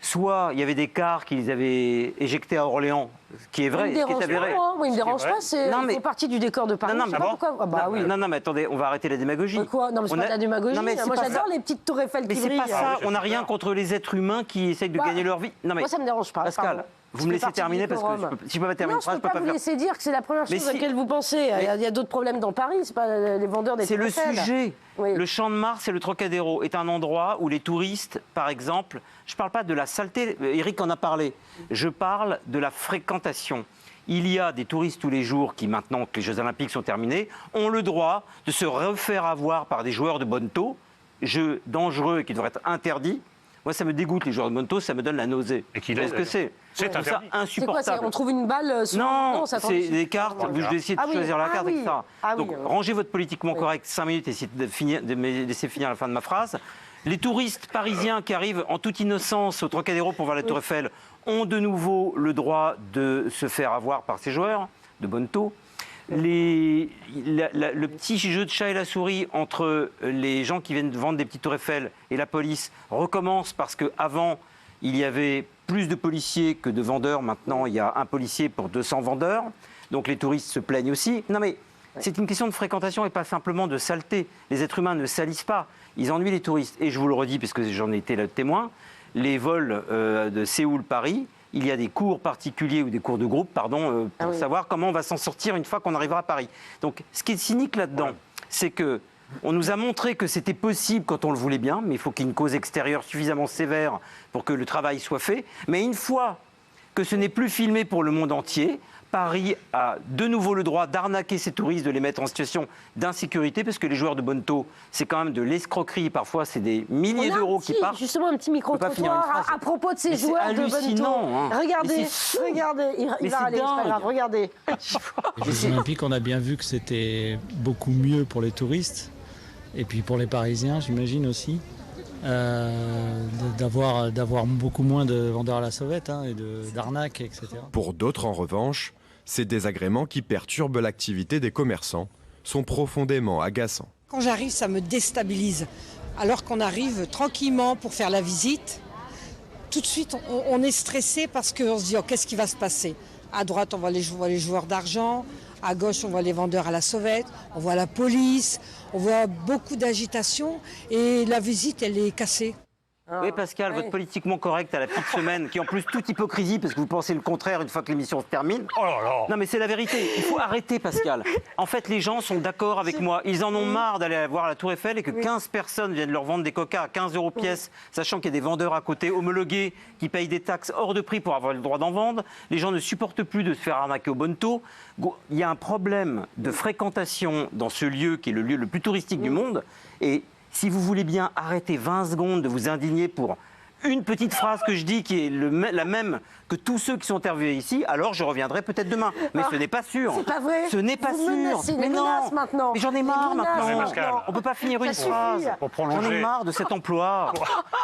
soit il y avait des cars qu'ils avaient éjectés à Orléans, ce qui est vrai, ce qui est avéré. Moi, il ne me dérange pas, c'est Non, mais- partie du décor de Paris. Non, Je mais sais pas bon. pourquoi. Ah bah oui. Non, mais attendez, on va arrêter la démagogie. Mais quoi? Non, mais c'est On pas a- de la démagogie. Non, mais c'est Moi, pas j'adore ça. les petites tours Eiffel Mais qui c'est brillent. pas ça, oui, on n'a c'est rien ça. contre les êtres humains qui essayent de Bah, gagner leur vie. Non, mais Moi, ça me dérange pas. Pascal, pardon. Vous me laissez terminer parce que si je peux pas terminer une phrase, je peux pas vous faire. laisser dire que c'est la première chose à laquelle vous pensez. Il y a d'autres problèmes dans Paris, c'est pas les vendeurs des C'est le Tour Eiffel. sujet. Oui. Le Champ de Mars et le Trocadéro est un endroit où les touristes, par exemple, je ne parle pas de la saleté, Eric en a parlé, je parle de la fréquentation. Il y a des touristes tous les jours qui, maintenant que les Jeux Olympiques sont terminés, ont le droit de se refaire avoir par des joueurs de bonneteau, jeux dangereux et qui devraient être interdits. Moi, ça me dégoûte, les joueurs de bonneteau, ça me donne la nausée. Et qu'il est ce que c'est. C'est Je trouve ça interdit. C'est quoi, insupportable. on trouve une balle sur Non, ça c'est des cartes, vous essayez de choisir la carte, etc. Donc, rangez votre politiquement correct 5 minutes et essayez de me laisser finir la fin de ma phrase. Les touristes parisiens qui arrivent en toute innocence au Trocadéro pour voir la Tour Eiffel ont de nouveau le droit de se faire avoir par ces joueurs de bonneteau. Le petit jeu de chat et la souris entre les gens qui viennent vendre des petites Tours Eiffel et la police recommence parce qu'avant, il y avait plus de policiers que de vendeurs. Maintenant, il y a un policier pour 200 vendeurs. Donc les touristes se plaignent aussi. Non mais c'est une question de fréquentation et pas simplement de saleté. Les êtres humains ne salissent pas. Ils ennuient les touristes. Et je vous le redis, parce que j'en ai été le témoin, les vols de Séoul-Paris, il y a des cours particuliers ou des cours de groupe, pardon, pour savoir comment on va s'en sortir une fois qu'on arrivera à Paris. Donc ce qui est cynique là-dedans, c'est que on nous a montré que c'était possible quand on le voulait bien, mais il faut qu'il y ait une cause extérieure suffisamment sévère pour que le travail soit fait. Mais une fois que ce n'est plus filmé pour le monde entier, Paris a de nouveau le droit d'arnaquer ses touristes, de les mettre en situation d'insécurité, parce que les joueurs de bonneteau, c'est quand même de l'escroquerie. Parfois, c'est des milliers d'euros qui partent. Justement, un petit micro-trottoir à propos de ces joueurs de bonneteau. Hein. Regardez, il va aller, c'est pas grave, regardez. Les Jeux Olympiques, on a bien vu que c'était beaucoup mieux pour les touristes, et puis pour les Parisiens, j'imagine aussi. D'avoir beaucoup moins de vendeurs à la sauvette et d'arnaques, etc. Pour d'autres, en revanche, ces désagréments qui perturbent l'activité des commerçants sont profondément agaçants. Quand j'arrive, ça me déstabilise. Alors qu'on arrive tranquillement pour faire la visite, tout de suite, on est stressé parce qu'on se dit qu'est-ce qui va se passer ? À droite, on voit les joueurs d'argent. À gauche, on voit les vendeurs à la sauvette, on voit la police, on voit beaucoup d'agitation et la visite, elle est cassée. Oui, Pascal, votre politiquement correct à la petite semaine, qui est en plus toute hypocrisie, parce que vous pensez le contraire une fois que l'émission se termine. Oh là là. Non, mais c'est la vérité. Il faut arrêter, Pascal. En fait, les gens sont d'accord avec moi. Ils en ont marre d'aller voir la Tour Eiffel et que 15 personnes viennent leur vendre des coca à 15 € pièce, sachant qu'il y a des vendeurs à côté homologués qui payent des taxes hors de prix pour avoir le droit d'en vendre. Les gens ne supportent plus de se faire arnaquer au bonneteau. Il y a un problème de fréquentation dans ce lieu qui est le lieu le plus touristique du monde. Et si vous voulez bien arrêter 20 secondes de vous indigner pour une petite phrase que je dis qui est la même que tous ceux qui sont interviewés ici, alors je reviendrai peut-être demain. Mais ce n'est pas sûr. C'est pas vrai. Ce n'est pas sûr. Mais non. Maintenant. Mais j'en ai marre maintenant. Pascal. On ne peut pas finir une phrase. J'en ai marre de cet emploi.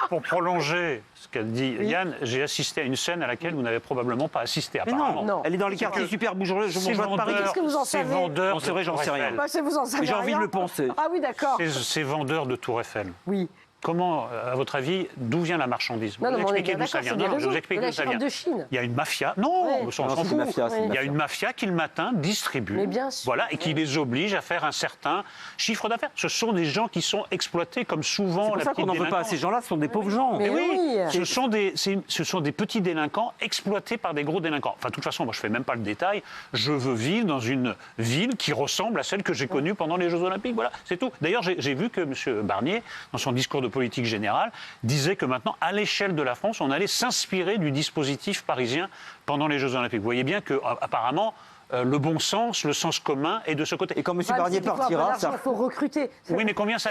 Pour prolonger ce qu'a dit Yann, j'ai assisté à une scène à laquelle vous n'avez probablement pas assisté. Mais Apparemment. non. Elle est dans les quartiers super bourgeois de Paris. Qu'est-ce que vous en savez ? Ces vendeurs On saurait, j'en sais rien. Vous en savez Mais j'ai envie de rien. le penser. Ah oui, d'accord. Ces vendeurs de Tour Eiffel. Oui. Comment, à votre avis, d'où vient la marchandise? Vous Non, nous on est expliquez bien d'où ça d'accord, vient. c'est Non, je vous des explique raisons. d'où ça De la vient. de Chine. Il y a une mafia. Non, Ouais. on s'en Non, c'est fout. une mafia, c'est une Il y a mafia. une mafia qui, le matin, distribue. Mais bien sûr. Voilà, et qui les oblige à faire un certain chiffre d'affaires. Ce sont des gens qui sont exploités comme souvent C'est pour la ça qu'on petite n'en veut pas à délinquance. ces gens-là, ce sont des pauvres gens. Mais oui. Ce sont des petits délinquants exploités par des gros délinquants. Enfin, de toute façon, moi, je ne fais même pas le détail. Je veux vivre dans une ville qui ressemble à celle que j'ai connue pendant les Jeux Olympiques. Voilà, c'est tout. D'ailleurs, j'ai vu que M. Barnier, dans son discours de politique générale, disait que maintenant, à l'échelle de la France, on allait s'inspirer du dispositif parisien pendant les Jeux Olympiques. Vous voyez bien que, apparemment, le bon sens, le sens commun est de ce côté. Et quand M. Barnier partira, Il faut recruter. Oui, mais combien ça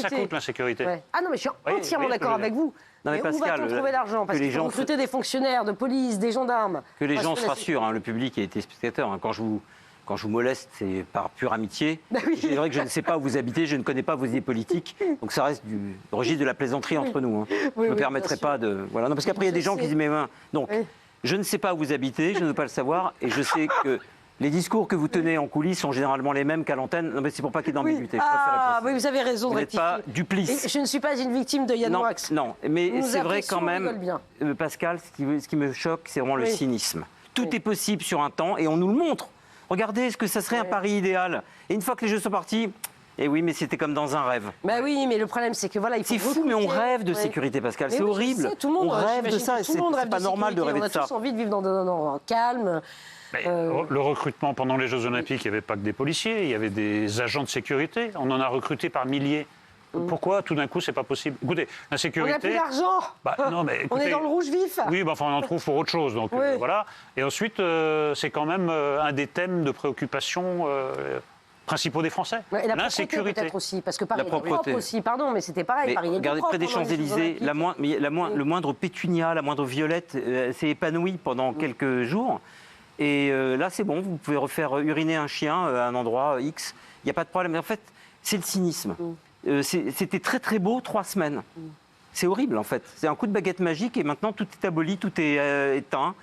coûte l'insécurité? Ouais. Ah non, mais je suis entièrement d'accord avec vous. Non, mais où Pascal, va-t-on trouver l'argent? Parce que les qu'il faut gens recruter des fonctionnaires, de police, des gendarmes. Que les gens se rassurent, le public et les téléspectateurs. Quand je vous moleste, c'est par pure amitié. Bah oui. C'est vrai que je ne sais pas où vous habitez, je ne connais pas vos idées politiques. Donc ça reste du registre de la plaisanterie entre nous. Je ne me permettrai pas de... Voilà. Non, parce qu'après, il y a des gens qui disent, mais donc, je ne sais pas où vous habitez, je ne veux pas le savoir, et je sais que les discours que vous tenez en coulisses sont généralement les mêmes qu'à l'antenne. Non, mais c'est pour pas qu'il y ait d'ambiguïté. Ah, oui, vous avez raison. Vous n'êtes pas duplice. Et je ne suis pas une victime de Yann Moix. Non, mais c'est vrai quand même, bien. Pascal, ce qui me choque, c'est vraiment le cynisme. Tout est possible sur un temps, et on nous le montre. Regardez ce que ça serait un Paris idéal. Et une fois que les Jeux sont partis, Et oui, mais c'était comme dans un rêve. Bah oui, mais le problème, c'est que voilà, il faut. C'est fou, mais on recruter. rêve de Ouais. sécurité, Pascal. Mais C'est oui, je horrible. sais, tout le monde, On rêve de j'imagine ça. que tout le monde C'est rêve pas normal de sécurité. rêver de ça. On a tous envie de vivre dans un calme. Mais le recrutement pendant les Jeux Olympiques, il n'y avait pas que des policiers, il y avait des agents de sécurité. On en a recruté par milliers. Pourquoi tout d'un coup c'est pas possible? Écoutez, la On n'a sécurité. plus d'argent. Non, mais On est écoutez, dans le rouge vif. Oui, enfin on en trouve pour autre chose. Donc Oui. voilà. Et ensuite, c'est quand même un des thèmes de préoccupation principaux des Français. Ouais, et la propreté L'insécurité. peut-être aussi, parce que Paris La est propre propreté. aussi. Pardon, mais c'était pareil. Mais Paris est regardez, propre près des pendant les Jeux Champs-Élysées, Olympiques. le moindre pétunia, la moindre violette s'est épanouie pendant quelques jours. Et là, c'est bon, vous pouvez refaire uriner un chien à un endroit X. Il n'y a pas de problème. Mais en fait, c'est le cynisme. C'était très très beau 3 semaines. C'est horrible en fait. C'est un coup de baguette magique et maintenant tout est aboli, tout est éteint.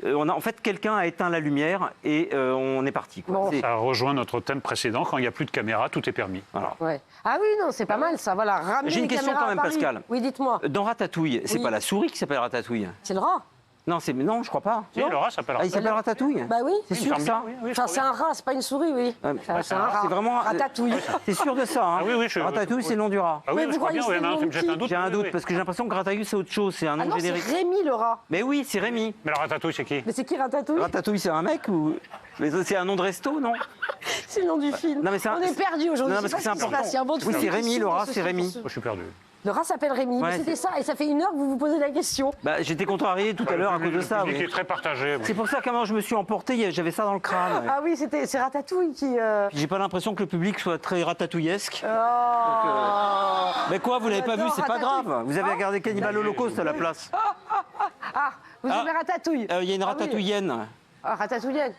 En fait, quelqu'un a éteint la lumière et on est parti. Quoi. Bon. Ça rejoint notre thème précédent. Quand il n'y a plus de caméras, tout est permis. Voilà. Ouais. Ah oui, non, c'est pas mal ça. Voilà, ramener J'ai une les question caméras quand même, à Paris. Pascal. Oui, dites-moi. Dans Ratatouille, c'est Oui. pas la souris qui s'appelle Ratatouille. C'est le rat. Non, non, je crois pas. Si, Laura s'appelle. Ah, il s'appelle Ratatouille. Bah oui. C'est sûr ça. Enfin, c'est un rat, c'est pas une souris, oui. Ouais, Enfin, c'est un rat. c'est vraiment- Ratatouille. C'est sûr de ça. Hein. Ah oui, Ratatouille, c'est le nom du rat. Ah oui, Mais je vous crois bien. croyez Oui, que c'est le nom j'ai un de doute. J'ai un oui, doute oui. parce que j'ai l'impression que Ratatouille c'est autre chose, c'est un Ah nom non, c'est générique. Rémi le rat. Mais oui, c'est Rémi. Mais la ratatouille, c'est qui? Mais c'est qui Ratatouille? Ratatouille, c'est un mec ou mais c'est un nom de resto, non? C'est le nom du film. Non, mais c'est un- On est perdu aujourd'hui. Non, je sais parce que pas c'est ce qui se important. passe. Il y a un bon Oui, c'est Rémi, le rat, c'est Rémi. Oh, je suis perdu. Le rat s'appelle Rémi. Ouais, Mais c'était c'est- ça. Et ça fait 1 heure que vous vous posez la question. Bah, j'étais contrarié tout à l'heure à cause de ça. Le public oui. est très partagé. C'est pour ça qu'à un moment je me suis emporté, j'avais ça dans le crâne. ouais. Ah oui, c'est Ratatouille qui. J'ai pas l'impression que le public soit très ratatouillesque. Oh. Mais quoi, vous l'avez pas vu, J'adore c'est pas Ratatouille. grave. Vous avez regardé Cannibal Holocaust à la place. Ah, vous Ah. aimez Ratatouille? Il y a une Ah oui. ratatouillienne. Ah, ratatouillenne.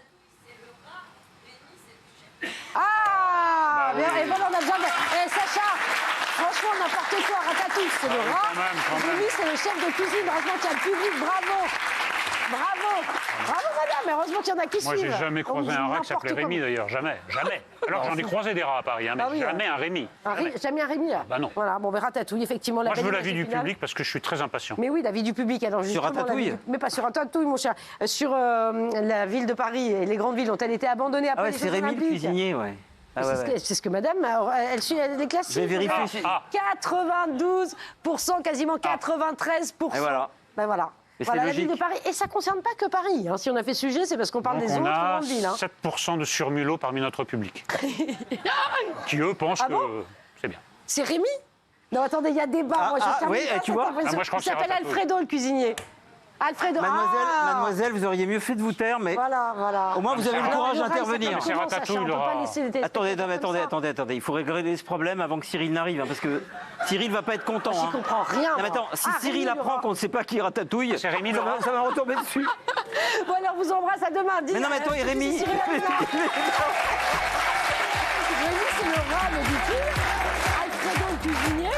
Ah mais, et voilà, on a besoin de... Eh, Sacha, franchement, n'importe quoi, Ratatouille, c'est le rat. quand même. Et lui, c'est le chef de cuisine. Heureusement qu'il y a le public, bravo. Bravo. Bravo, madame, heureusement qu'il y en a qui Moi, suivent. j'ai jamais On croisé dit un rat qui s'appelait n'importe Rémi, quoi. d'ailleurs. Jamais. Jamais. Alors, j'en ai croisé des rats à Paris, hein, mais Ah oui, jamais un Rémi. Jamais un Rémi, là. Bah non. Voilà, bon, mais Ratatouille, effectivement. Moi, je veux belle l'avis image du finale. public parce que je suis très impatient. Mais oui, l'avis du public. Alors, justement, Ratatouille l'avis mais pas sur Ratatouille, mon cher. Sur la ville de Paris et les grandes villes ont-elles été abandonnées Ah après ouais, les c'est Jeux Rémi le Olympiques? cuisinier, ouais. Ah ouais, ouais. C'est ce que madame, elle suit les classiques. Je vais vérifier. 92%, quasiment 93%. Et voilà. Ben voilà. Mais Voilà c'est la ville de logique. Paris. Et ça ne concerne pas que Paris. Hein. Si on a fait ce sujet, c'est parce qu'on parle Donc, des on autres a grandes villes. Hein. 7% de surmulot parmi notre public. Qui, eux, pensent Ah que bon c'est bien. C'est Rémi? Non, attendez, il y a débat. Ah, Moi, je ah, termine oui, pas tu cette vois. impression. Ah, moi, je crois Il que c'est s'appelle Ratatouille. Alfredo, le cuisinier. Alfredo. Mademoiselle, vous auriez mieux fait de vous taire, mais Voilà. au moins vous avez le Alors, courage le rat, il d'intervenir. s'appelle C'est comment, Ratatouille, Sacha? On peut le pas rat. laisser les Attendez, téléspectateurs comme ça. attendez. Il faut régler ce problème avant que Cyril n'arrive, hein, parce que Cyril va pas être content. J'y hein. comprends rien. Non, mais moi. attends, si Ah, Cyril Rémi, le apprend rat. qu'on ne sait pas qui ratatouille, C'est Rémi le rat. ça va retomber dessus. Bon, alors, vous embrasse à demain. Mais non, mais toi et Rémi. Rémi, c'est le rat, mais du coup, Alfredo, le cuisinier.